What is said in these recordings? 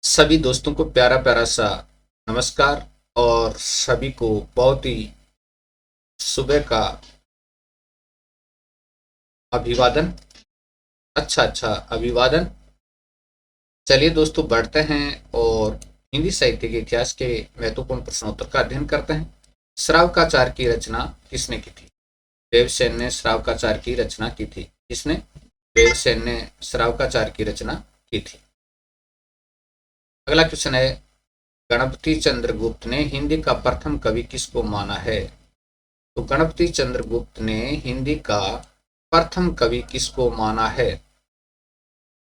सभी दोस्तों को प्यारा प्यारा सा नमस्कार और सभी को बहुत ही सुबह का अभिवादन। अच्छा अभिवादन। चलिए दोस्तों बढ़ते हैं और हिंदी साहित्य के इतिहास के महत्वपूर्ण प्रश्नोत्तर का अध्ययन करते हैं। श्रावकाचार की रचना किसने की थी? देवसेन ने श्रावकाचार की रचना की थी। किसने? देवसेन ने श्रावकाचार की रचना की थी। अगला क्वेश्चन है, गणपति चंद्रगुप्त ने हिंदी का प्रथम कवि किसको माना है? तो गणपति चंद्रगुप्त ने हिंदी का प्रथम कवि किसको माना है?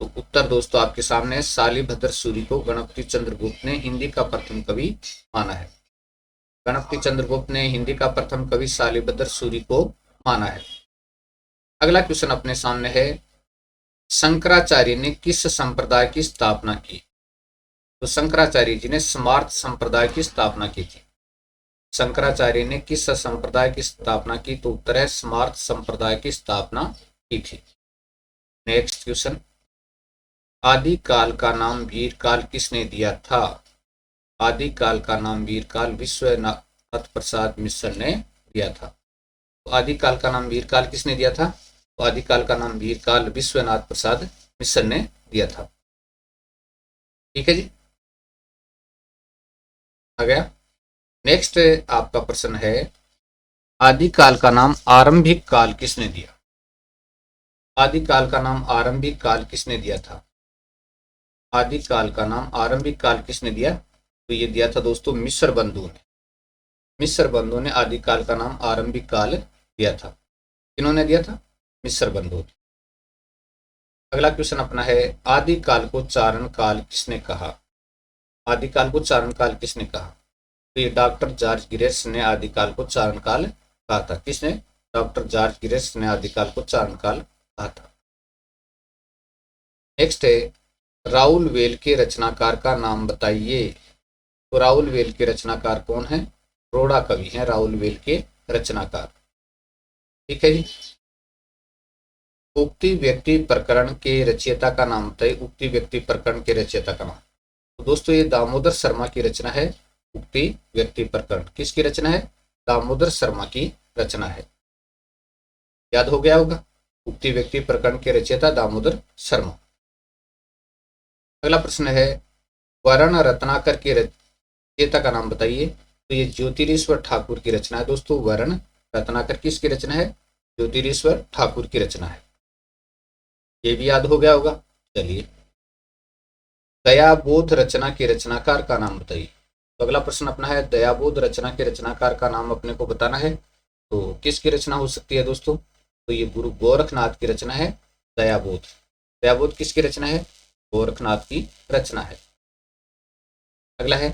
तो उत्तर दोस्तों आपके सामने, शालिभद्र सूरी को गणपति चंद्रगुप्त ने हिंदी का प्रथम कवि माना है। गणपति चंद्रगुप्त ने हिंदी का प्रथम कवि शालिभद्र सूरी को माना है। अगला क्वेश्चन अपने सामने है, शंकराचार्य ने किस संप्रदाय की स्थापना की? तो शंकराचार्य जी ने स्मार्त संप्रदाय की स्थापना की थी। शंकराचार्य ने किस संप्रदाय की स्थापना की? तो उत्तर है स्मार्त संप्रदाय की स्थापना की थी। नेक्स्ट क्वेश्चन, आदिकाल का नाम वीरकाल किसने दिया था? आदिकाल का नाम वीरकाल विश्वनाथ प्रसाद मिश्र ने दिया था। तो आदिकाल का नाम वीरकाल किसने दिया था? तो आदिकाल का नाम वीरकाल विश्वनाथ प्रसाद मिश्र ने दिया था। ठीक है जी, आ गया। नेक्स्ट आपका प्रश्न है, आदिकाल का नाम आरंभिक काल किसने दिया? आदिकाल का नाम आरंभिक काल किसने दिया था? आदिकाल का नाम आरंभिक काल किसने दिया? तो ये दिया था दोस्तों मिस्र बंधु ने। मिस्र बंधु ने आदिकाल का नाम आरंभिक काल दिया था। किन्होंने दिया था? मिस्र बंधु ने। अगला क्वेश्चन अपना है, आदिकाल को चारण काल किसने कहा? आदिकाल को चारण काल किसने कहा? तो ये डॉक्टर जॉर्ज गिरेस ने आदिकाल को चारण काल कहा था। किसने? डॉक्टर जॉर्ज गिरेस ने आदिकाल को चारण काल कहा था। नेक्स्ट है, राउल वेल के रचनाकार का नाम बताइए। तो राउल वेल के रचनाकार कौन है? रोड़ा कवि हैं राउल वेल के रचनाकार। ठीक है जी। उक्ति व्यक्ति प्रकरण के रचयिता का नाम बताइए। उक्ति व्यक्ति प्रकरण के रचयिता का नाम। तो दोस्तों ये दामोदर शर्मा की रचना है। उक्ति व्यक्ति प्रकरण किसकी रचना है? दामोदर शर्मा की रचना है। याद हो गया होगा, उक्ति व्यक्ति प्रकरण के रचयिता दामोदर शर्मा। अगला प्रश्न है, वर्ण रत्नाकर के रचयिता का नाम बताइए। तो ये ज्योतिरीश्वर ठाकुर की रचना है दोस्तों। वर्ण रत्नाकर किसकी रचना है? ज्योतिरीश्वर ठाकुर की रचना है। ये भी याद हो गया होगा। चलिए, दयाबोध रचना के रचनाकार का नाम बताइए। तो अगला प्रश्न अपना है, दयाबोध रचना के रचनाकार का नाम अपने को बताना है। तो किसकी रचना हो सकती है दोस्तों? तो ये गुरु गोरखनाथ की रचना है दयाबोध। दयाबोध किसकी रचना है? गोरखनाथ की रचना है। अगला है,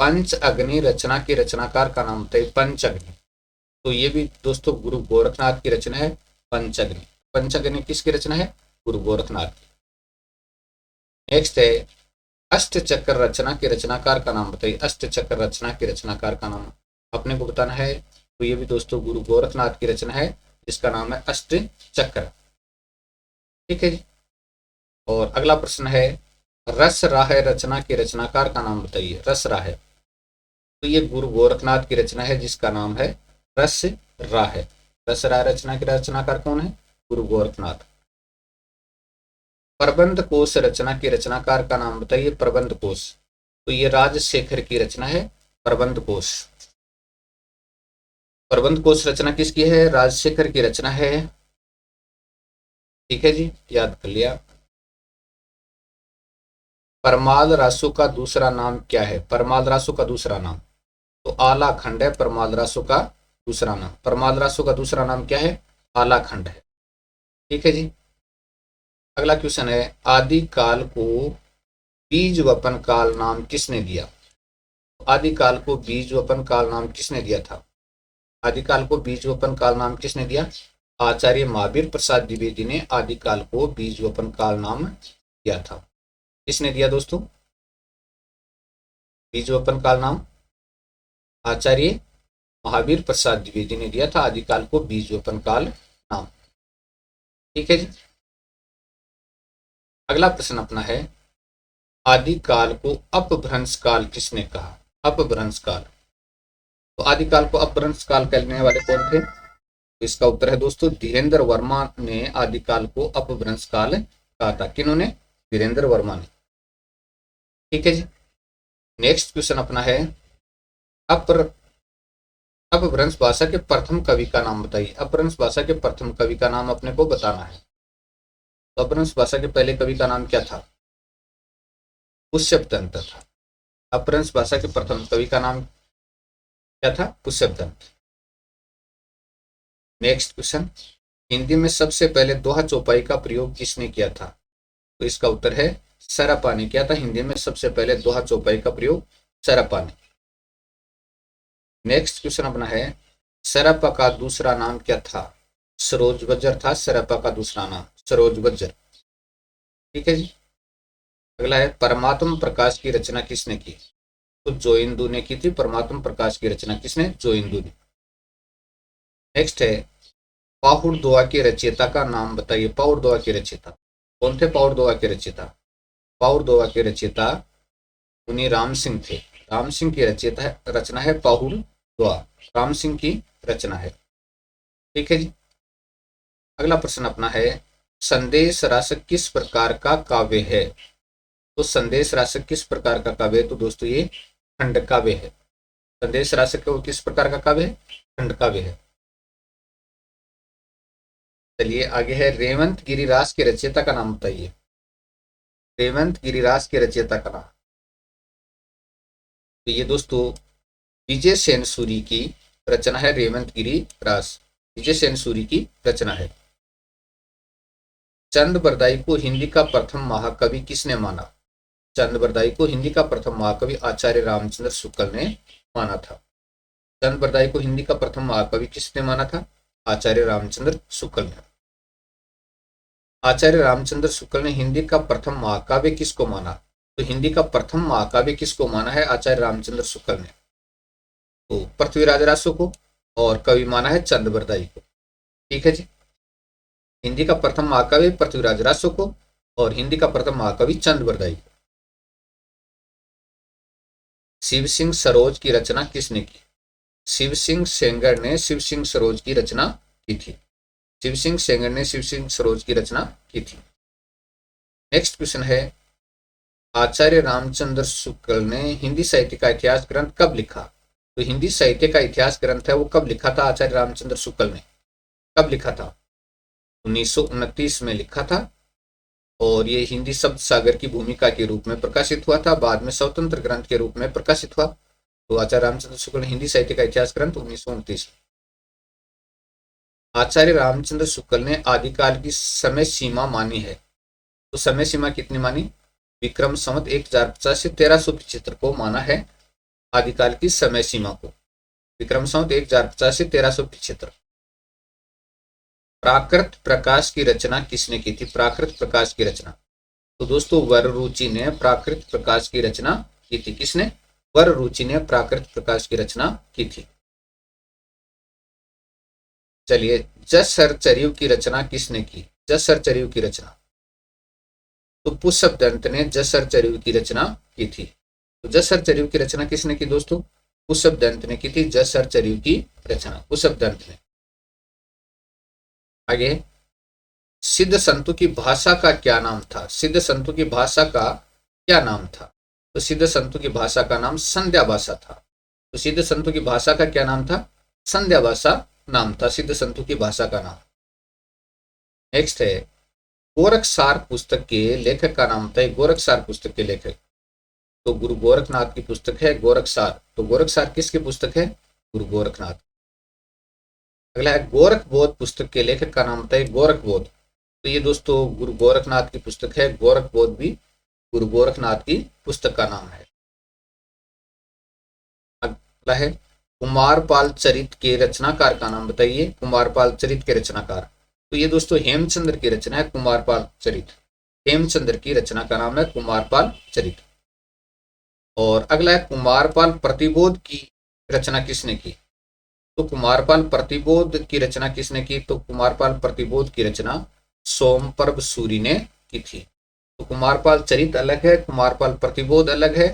पंच अग्नि रचना के रचनाकार का नाम बताइए। पंच अग्नि, तो ये भी दोस्तों गुरु गोरखनाथ की रचना है पंचअग्नि। पंचअग्नि किसकी रचना है? गुरु गोरखनाथ की। नेक्स्ट है, अष्ट चक्र रचना के रचनाकार का नाम बताइए। अष्ट चक्र रचना के रचनाकार का नाम अपने को बताना है। तो ये भी दोस्तों गुरु गोरखनाथ की रचना है, जिसका नाम है अष्ट चक्र। ठीक है जी। और अगला प्रश्न है, रस राह रचना के रचनाकार का नाम बताइए। रस राह, तो ये गुरु गोरखनाथ की रचना है, जिसका नाम है रस राह। रस राह रचना के रचनाकार कौन है? गुरु गोरखनाथ। प्रबंध कोश रचना के रचनाकार का नाम बताइए। प्रबंध कोश, तो ये राजशेखर की रचना है प्रबंध कोश। प्रबंध कोश रचना किसकी है? राजशेखर की रचना है। ठीक है जी, याद कर लिया। परमाल रासु का दूसरा नाम क्या है? परमाल रासु का दूसरा नाम, तो आला खंड है परमाल रासु का दूसरा नाम। परमाल रासु का दूसरा नाम क्या है? आला खंड है। ठीक है जी। अगला क्वेश्चन है, आदिकाल को बीज वपन काल नाम किसने दिया? आदिकाल को बीज वपन काल नाम किसने दिया था? आदिकाल को बीज वपन काल नाम किसने दिया? आचार्य महावीर प्रसाद द्विवेदी ने आदिकाल को बीज वपन काल नाम दिया था। किसने दिया दोस्तों बीज वपन काल नाम? आचार्य महावीर प्रसाद द्विवेदी ने दिया था आदिकाल को बीज वपन काल नाम। ठीक है जी। अगला प्रश्न अपना है, आदिकाल को अपभ्रंश काल किसने कहा? अपभ्रंश काल। तो आदिकाल को अपभ्रंश काल कहने वाले कौन थे? तो इसका उत्तर है दोस्तों धीरेन्द्र वर्मा ने आदिकाल को अपभ्रंश काल कहा था। किन्होंने? धीरेन्द्र वर्मा ने। ठीक है जी। नेक्स्ट क्वेश्चन अपना है अपभ्रंश भाषा के प्रथम कवि का नाम बताइए। अपभ्रंश भाषा के प्रथम कवि का नाम अपने को बताना है। तो अपभ्रंश भाषा के पहले कवि का नाम क्या था? पुष्यभदंत था। अपभ्रंश भाषा के प्रथम कवि का नाम क्या था? पुष्यभदंत। नेक्स्ट क्वेश्चन, हिंदी में सबसे पहले दोहा चौपाई का प्रयोग किसने किया था? तो इसका उत्तर है सरप्पा ने किया था। हिंदी में सबसे पहले दोहा चौपाई का प्रयोग सरप्पा ने। नेक्स्ट क्वेश्चन अपना है सरप्पा का दूसरा नाम क्या था? सरोज बज्जर था सरप्पा का दूसरा नाम, सरोज बज्जर। ठीक है जी। अगला है परमात्म प्रकाश की रचना किसने की? तो जोइंदू ने की थी परमात्म प्रकाश की रचना। किसने? जोइंदू ने। नेक्स्ट है पाहुड़ दोहा के रचयिता का नाम बताइए। पाहुड़ दोहा के रचयिता कौन थे? पाहुड़ दोहा के रचयिता, पाहुड़ दोहा के रचयिता मुनि राम सिंह थे। राम सिंह की रचना है पाहुड़ दोहा, राम सिंह की रचना है। ठीक है जी। अगला प्रश्न अपना है संदेश रासक किस प्रकार का काव्य है? तो संदेश रासक किस प्रकार का काव्य है? तो दोस्तों ये खंड काव्य है। संदेश रासक किस प्रकार का काव्य है? खंड काव्य है। चलिए आगे है रेवंत गिरिराज के रचयिता का नाम बताइए। रेवंत गिरिराज के रचयिता का नाम, तो ये दोस्तों विजय सेन सूरी की रचना है। रेवंत गिरिराज विजय सेन सूरी की रचना है। चंद बरदाई को हिंदी का प्रथम महाकवि किसने माना? चंद बरदाई को हिंदी का प्रथम महाकवि आचार्य रामचंद्र शुक्ल ने माना था। चंद बरदाई को हिंदी का प्रथम महाकवि किसने माना था? आचार्य रामचंद्र शुक्ल ने। आचार्य रामचंद्र शुक्ल ने हिंदी का प्रथम महाकाव्य किसको माना? तो हिंदी का प्रथम महाकाव्य किसको माना है? आचार्य रामचंद्र शुक्ल ने। तो पृथ्वीराज रासो को, और कवि माना है चंद बरदाई को। ठीक है जी। हिंदी का प्रथम महाकवि पृथ्वीराज रासो को और हिंदी का प्रथम महाकवि चंद बरदाई को। शिव सिंह सरोज की रचना किसने की? शिव सिंह सेंगर ने शिव सिंह सरोज की रचना की थी। शिव सिंह सेंगर ने शिव सिंह सरोज की रचना की थी। नेक्स्ट क्वेश्चन है आचार्य रामचंद्र शुक्ल ने हिंदी साहित्य का इतिहास ग्रंथ कब लिखा? तो हिंदी साहित्य का इतिहास ग्रंथ है वो कब लिखा था? आचार्य रामचंद्र शुक्ल ने कब लिखा था? 1929 में लिखा था, और ये हिंदी शब्द सागर की भूमिका के रूप में प्रकाशित हुआ था। बाद में स्वतंत्र ग्रंथ के रूप में प्रकाशित हुआ। तो आचार्य रामचंद्र शुक्ल ने हिंदी साहित्य का इतिहास ग्रंथ 1929। आचार्य रामचंद्र शुक्ल ने आदिकाल की समय सीमा मानी है। तो समय सीमा कितनी मानी? विक्रम संवत 1050 से 1375 को माना है आदिकाल की समय सीमा को। विक्रम संवत 1050 से 1375। प्राकृत प्रकाश की रचना किसने की थी? प्राकृत प्रकाश की रचना, तो दोस्तों वररुचि ने प्राकृत प्रकाश की रचना की थी। किसने? वररुचि ने प्राकृत प्रकाश की रचना की थी। चलिए जसहरचर्यु की रचना किसने की? जसहरचर्यु की रचना, तो पुष्पदंत ने जसहरचर्यु की रचना की थी। तो जसहरचर्यु की रचना किसने की दोस्तों? पुष्पदंत ने की थी जसहरचर्यु की रचना, पुष्पदंत ने। आगे सिद्ध संतों की भाषा का क्या नाम था? सिद्ध संतों की भाषा का क्या नाम था? तो सिद्ध संतों की भाषा का नाम संध्या भाषा था। तो सिद्ध संतों की भाषा का क्या नाम था? संध्या भाषा नाम था सिद्ध संतों की भाषा का नाम। नेक्स्ट है गोरखसार पुस्तक के लेखक का नाम था। गोरखसार पुस्तक के लेखक, तो गुरु गोरखनाथ की पुस्तक है गोरखसार। तो गोरखसार किसकी पुस्तक है? गुरु गोरखनाथ। अगला है गोरखबोध पुस्तक के लेखक का नाम था गोरखबोध। तो ये दोस्तों गुरु गोरखनाथ की पुस्तक है। गोरखबोध भी गुरु गोरखनाथ की पुस्तक का नाम है। अगला है कुमारपाल चरित के रचनाकार का नाम बताइए। कुमारपाल चरित के रचनाकार, तो ये दोस्तों हेमचंद्र की रचना है कुमारपाल चरित। हेमचंद्र की रचना का नाम है कुमारपाल चरित। और अगला है कुमारपाल प्रतिबोध की रचना किसने की? तो कुमारपाल प्रतिबोध की रचना किसने की? तो कुमारपाल प्रतिबोध की रचना सोमप्रभ सूरी ने की थी। तो कुमारपाल चरित अलग है, कुमारपाल प्रतिबोध अलग है।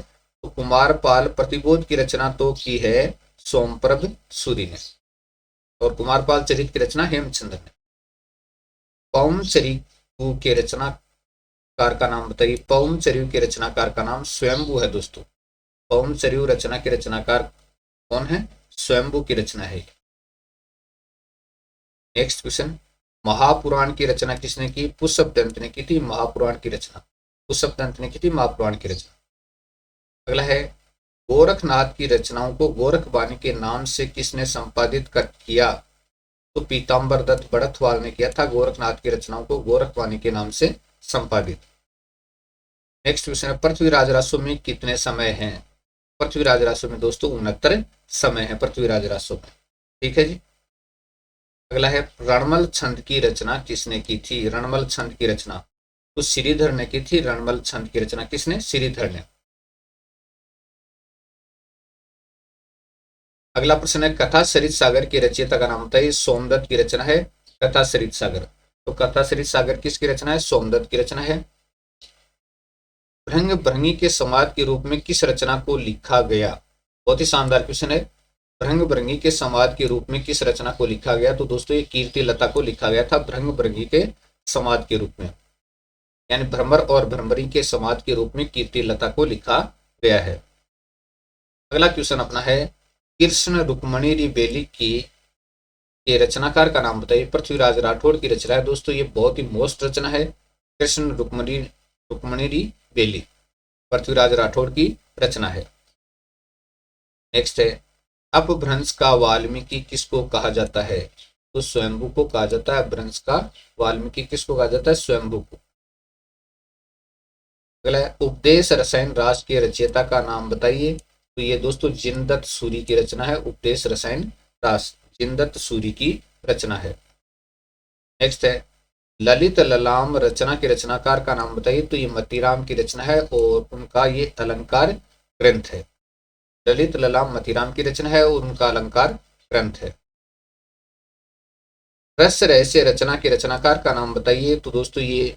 तो कुमारपाल प्रतिबोध की रचना तो की है सोमप्रभ सूरी ने, और कुमारपाल चरित की रचना हेमचंद्र ने। पौमचरिकु के रचनाकार का नाम बताइए। पौमचरिकु के रचनाकार का नाम स्वयंभू है दोस्तों। पौमचरिकु रचना के रचनाकार कौन है? स्वयंभू की रचना है। नेक्स्ट क्वेश्चन, महापुराण की रचना किसने की? पुष्पदंत ने की थी महापुराण की रचना। पुष्पदंत ने की थी महापुराण की रचना। अगला है, गोरखनाथ की रचनाओं को गोरखवाणी के नाम से किसने संपादित किया? तो पीताम्बर दत्त बड़थवाल ने किया था गोरखनाथ की रचनाओं को गोरखवाणी के नाम से संपादित। नेक्स्ट क्वेश्चन है, पृथ्वीराज रासो में कितने समय हैं? पृथ्वीराज रासो में दोस्तों 69 समय है पृथ्वीराज रासो में। ठीक है जी। अगला है, रणमल छंद की रचना किसने की थी? रणमल छंद की रचना तो श्रीधर ने की थी। रणमल छंद की रचना किसने? श्रीधर ने। अगला प्रश्न है, कथा सरित सागर की रचयिता का नाम बताइए। सोमदत्त की रचना है कथा सरित सागर। तो कथा सरित सागर किसकी रचना है? सोमदत्त की रचना है। भृंग भृंगी के समाज के रूप में किस रचना को लिखा गया? बहुत ही शानदार क्वेश्चन है। भृंग भृंगी के समाज के रूप में किस रचना को लिखा गया? तो दोस्तों ये कीर्ति लता को लिखा गया था भृंग भृंगी के समाज के रूप में, यानी भ्रमर और भ्रमरी के समाज के रूप में कीर्ति लता को लिखा गया है। अगला क्वेश्चन अपना है, कृष्ण रुक्मणी बेली की ये रचनाकार का नाम बताइए। पृथ्वीराज राठौड़ की रचना है दोस्तों। ये बहुत ही मोस्ट रचना है, कृष्ण रुक्मणी बेली पृथ्वीराज राठौड़ की रचना है। नेक्स्ट है, अपभ्रंश का वाल्मीकि किसको कहा जाता है? तो स्वयंभू को कहा जाता है। अपभ्रंश का वाल्मीकि किसको कहा जाता है? स्वयंभू को। अगला है, उपदेश रसायन रास के रचयिता का नाम बताइए। तो ये दोस्तों जिनदत्त सूरी की रचना है। उपदेश रसायन रास जिनदत्त सूरी की रचना है। नेक्स्ट है, ललित ललाम रचना के रचनाकार का नाम बताइए। तो ये मतीराम की रचना है और उनका ये अलंकार ग्रंथ है। ललित ललाम मतीराम की रचना है और उनका अलंकार ग्रंथ है। रस रहस्य रचना के रचनाकार का नाम बताइए। तो दोस्तों ये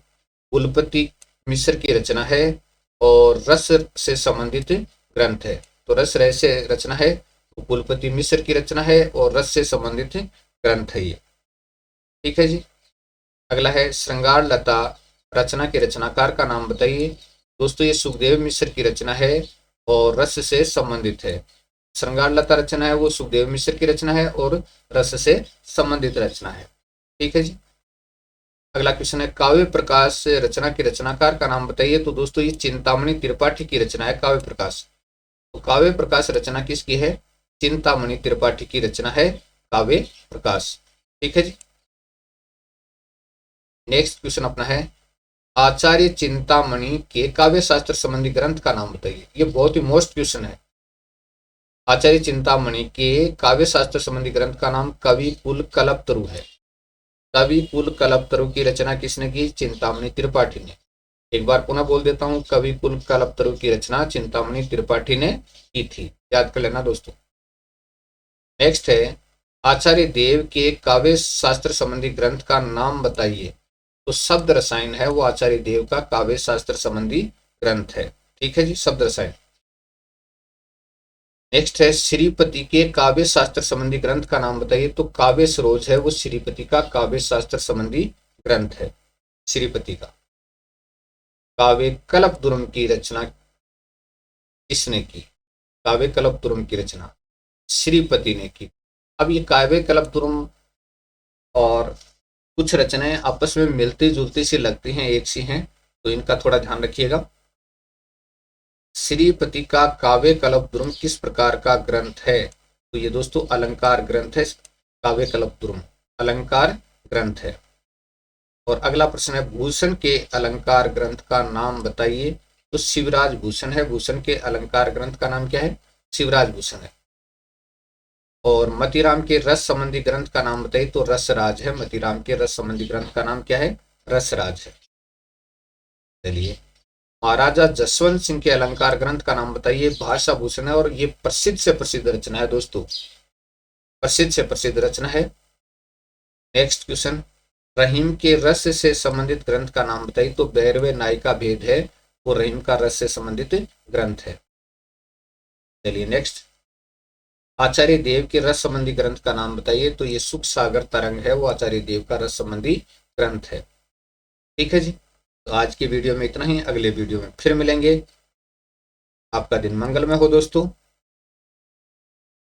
कुलपति मिश्र की रचना है और रस से संबंधित ग्रंथ है। तो रस रहस्य रचना है तो कुलपति मिश्र की रचना है और रस से संबंधित ग्रंथ है ये। ठीक है जी। अगला है, श्रृंगार लता रचना के रचनाकार का नाम बताइए। दोस्तों ये सुखदेव मिश्र की रचना है और रस से संबंधित है। श्रृंगार लता रचना है वो सुखदेव मिश्र की रचना है और रस से संबंधित रचना है। ठीक है जी। अगला क्वेश्चन है, काव्य प्रकाश रचना के रचनाकार का नाम बताइए। तो दोस्तों ये चिंतामणि त्रिपाठी की रचना है काव्य प्रकाश। तो काव्य प्रकाश रचना किसकी है? चिंतामणि त्रिपाठी की रचना है काव्य प्रकाश। ठीक है जी। नेक्स्ट क्वेश्चन अपना है, आचार्य चिंतामणि के काव्य शास्त्र संबंधी ग्रंथ का नाम बताइए। ये बहुत ही मोस्ट क्वेश्चन है। आचार्य चिंतामणि के काव्य शास्त्र संबंधी ग्रंथ का नाम कवि कुल कल्पतरु है। कवि कुल कल्पतरु की रचना किसने की? चिंतामणि त्रिपाठी ने। एक बार पुनः बोल देता हूं, कवि कुल कल्पतरु की रचना चिंतामणि त्रिपाठी ने की थी, याद कर लेना दोस्तों। नेक्स्ट है, आचार्य देव के काव्य शास्त्र संबंधी ग्रंथ का नाम बताइए। तो शब्द रसायन है वो आचार्य देव का काव्य शास्त्र संबंधी ग्रंथ है। ठीक है जी, शब्द रसायन। नेक्स्ट है, श्रीपति के काव्य शास्त्र संबंधी ग्रंथ का नाम बताइए। तो काव्य सरोज है वो श्रीपति का काव्य शास्त्र संबंधी ग्रंथ है। श्रीपति का। काव्य कल्पद्रुम की रचना किसने की? काव्य कल्पद्रुम की रचना श्रीपति ने की। अब ये काव्य कल्पद्रुम और कुछ रचनाएं आपस में मिलती जुलती सी लगती हैं, एक सी हैं, तो इनका थोड़ा ध्यान रखिएगा। श्रीपति का काव्य कल्पद्रुम किस प्रकार का ग्रंथ है? तो ये दोस्तों अलंकार ग्रंथ है। काव्य कल्पद्रुम अलंकार ग्रंथ है। और अगला प्रश्न है, भूषण के अलंकार ग्रंथ का नाम बताइए। तो शिवराज भूषण है। भूषण के अलंकार ग्रंथ का नाम क्या है? शिवराज भूषण है। और मतीराम के रस संबंधी ग्रंथ का नाम बताइए। तो रसराज है। मतीराम के रस संबंधी ग्रंथ का नाम क्या है? रसराज है। चलिए, महाराजा जसवंत सिंह के अलंकार ग्रंथ का नाम बताइए। भाषा भूषण है और ये प्रसिद्ध से प्रसिद्ध रचना है दोस्तों, प्रसिद्ध से प्रसिद्ध रचना है। नेक्स्ट क्वेश्चन, रहीम के रस से संबंधित ग्रंथ का नाम बताइए। तो बैरवे नाई का भेद है, वो रहीम का रस से संबंधित ग्रंथ है। चलिए नेक्स्ट, आचार्य देव के रस संबंधी ग्रंथ का नाम बताइए। तो ये सुख सागर तरंग है, वो आचार्य देव का रस संबंधी ग्रंथ है। ठीक है जी, तो आज की वीडियो में इतना ही, अगले वीडियो में फिर मिलेंगे। आपका दिन मंगलमय हो दोस्तों।